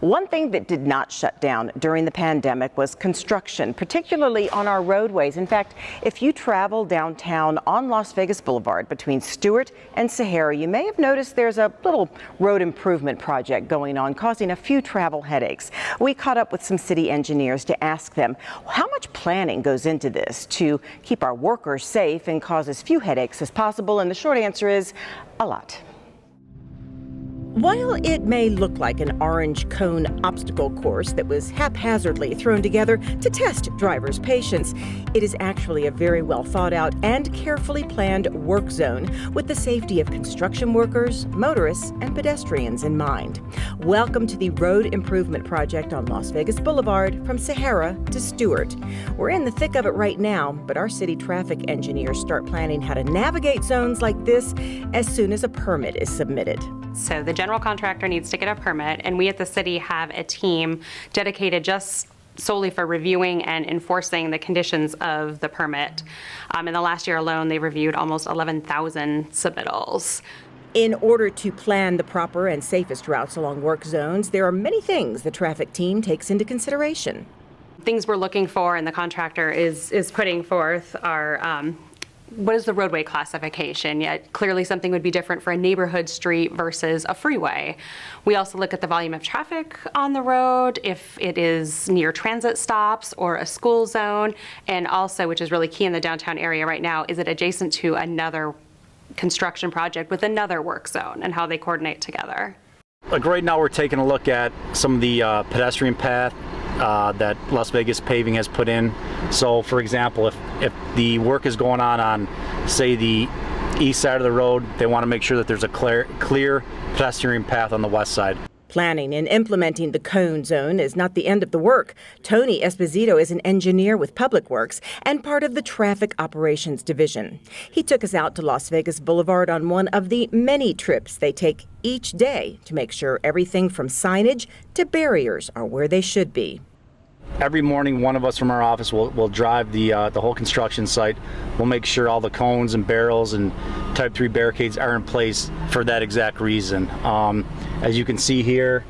One thing that did not shut down during the pandemic was construction, particularly on our roadways. In fact, if you travel downtown on Las Vegas Boulevard between Stewart and Sahara, you may have noticed there's a little road improvement project going on, causing a few travel headaches. We caught up with some city engineers to ask them how much planning goes into this to keep our workers safe and cause as few headaches as possible, and the short answer is a lot. While it may look like an orange cone obstacle course that was haphazardly thrown together to test drivers' patience, it is actually a very well thought out and carefully planned work zone with the safety of construction workers, motorists, and pedestrians in mind. Welcome to the Road Improvement Project on Las Vegas Boulevard from Sahara to Stewart. We're in the thick of it right now, but our city traffic engineers start planning how to navigate zones like this as soon as a permit is submitted. So the general contractor needs to get a permit, and we at the city have a team dedicated just solely for reviewing and enforcing the conditions of the permit. In the last year alone, they reviewed almost 11,000 submittals. In order to plan the proper and safest routes along work zones, there are many things the traffic team takes into consideration. Things we're looking for and the contractor is putting forth are what is the roadway classification? Yet clearly something would be different for a neighborhood street versus a freeway. We also look at the volume of traffic on the road, if it is near transit stops or a school zone, and also, which is really key in the downtown area right now, is it adjacent to another construction project with another work zone and how they coordinate together. Like right now we're taking a look at some of the pedestrian path that Las Vegas Paving has put in. So for example, if the work is going on say the east side of the road, they want to make sure that there's a clear pedestrian path on the west side. Planning and implementing the cone zone is not the end of the work. Tony Esposito is an engineer with Public Works and part of the Traffic Operations Division. He took us out to Las Vegas Boulevard on one of the many trips they take each day to make sure everything from signage to barriers are where they should be. Every morning, one of us from our office will drive the whole construction site. We'll make sure all the cones and barrels and Type 3 barricades are in place for that exact reason. As you can see here,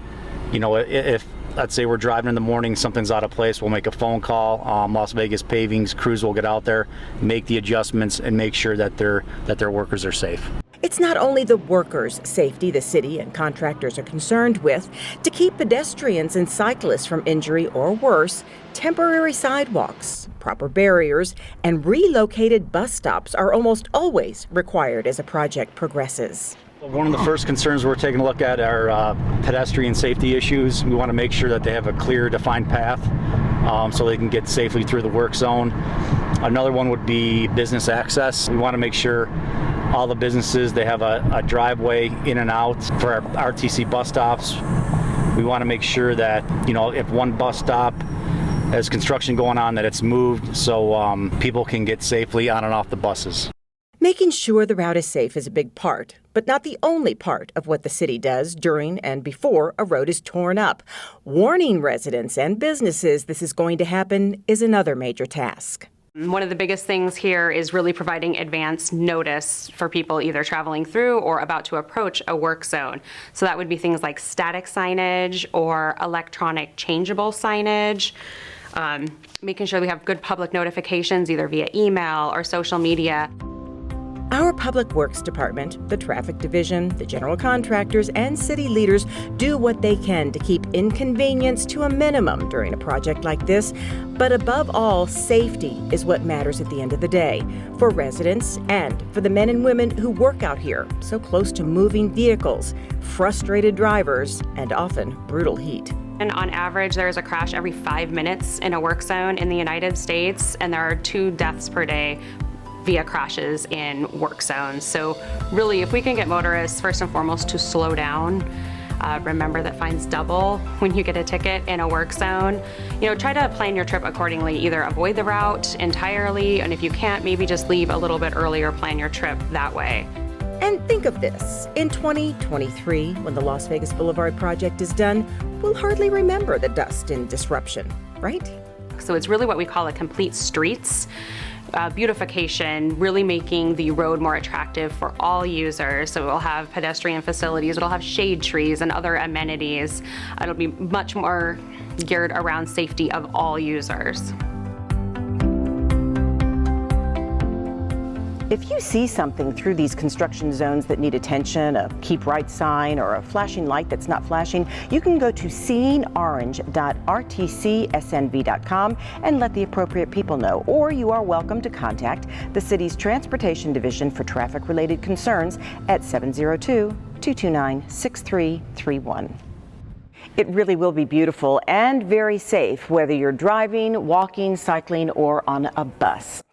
you know, if let's say we're driving in the morning, something's out of place, we'll make a phone call. Las Vegas Paving's crews will get out there, make the adjustments, and make sure that their workers are safe. It's not only the workers' safety the city and contractors are concerned with. To keep pedestrians and cyclists from injury or worse, temporary sidewalks, proper barriers, and relocated bus stops are almost always required as a project progresses. One of the first concerns we're taking a look at are pedestrian safety issues. We want to make sure that they have a clear, defined path so they can get safely through the work zone. Another one would be business access. We want to make sure all the businesses, they have a driveway in and out. For our RTC bus stops, we want to make sure that, you know, if one bus stop has construction going on, that it's moved so people can get safely on and off the buses. Making sure the route is safe is a big part, but not the only part of what the city does during and before a road is torn up. Warning residents and businesses this is going to happen is another major task. One of the biggest things here is really providing advance notice for people either traveling through or about to approach a work zone. So that would be things like static signage or electronic changeable signage. Making sure we have good public notifications either via email or social media. Our Public Works Department, the Traffic Division, the general contractors, and city leaders do what they can to keep inconvenience to a minimum during a project like this. But above all, safety is what matters at the end of the day for residents and for the men and women who work out here, so close to moving vehicles, frustrated drivers, and often brutal heat. And on average, there is a crash every 5 minutes in a work zone in the United States, and there are 2 deaths per day via crashes in work zones. So really, if we can get motorists first and foremost to slow down, remember that fines double when you get a ticket in a work zone. You know, try to plan your trip accordingly. Either avoid the route entirely, and if you can't, maybe just leave a little bit earlier, plan your trip that way. And think of this, in 2023, when the Las Vegas Boulevard project is done, we'll hardly remember the dust and disruption, right? So it's really what we call a complete streets. beautification, really making the road more attractive for all users. So it'll have pedestrian facilities, it'll have shade trees and other amenities. It'll be much more geared around safety of all users. If you see something through these construction zones that need attention, a keep right sign or a flashing light that's not flashing, you can go to seeingorange.rtcsnv.com and let the appropriate people know. Or you are welcome to contact the city's Transportation Division for traffic-related concerns at 702-229-6331. It really will be beautiful and very safe, whether you're driving, walking, cycling, or on a bus.